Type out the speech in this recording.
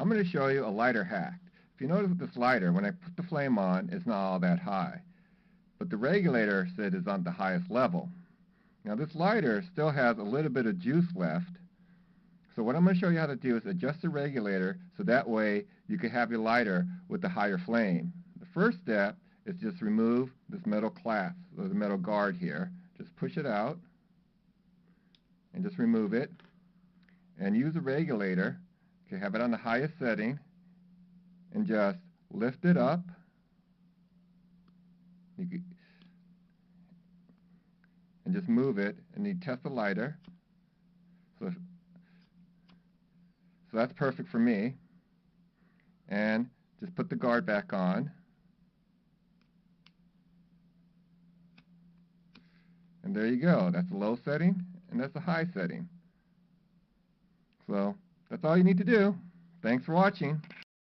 I'm going to show you a lighter hack. If you notice with this lighter, when I put the flame on, it's not all that high. But the regulator said is on the highest level. Now this lighter still has a little bit of juice left. So what I'm going to show you how to do is adjust the regulator so that way you can have your lighter with the higher flame. The first step is just remove this metal clasp, or the metal guard here. Just push it out and just remove it. And use the regulator to have it on the highest setting and just lift it up. And just move it, and you test the lighter. So that's perfect for me. And just put the guard back on. And there you go. That's the low setting, and that's the high setting. So that's all you need to do. Thanks for watching.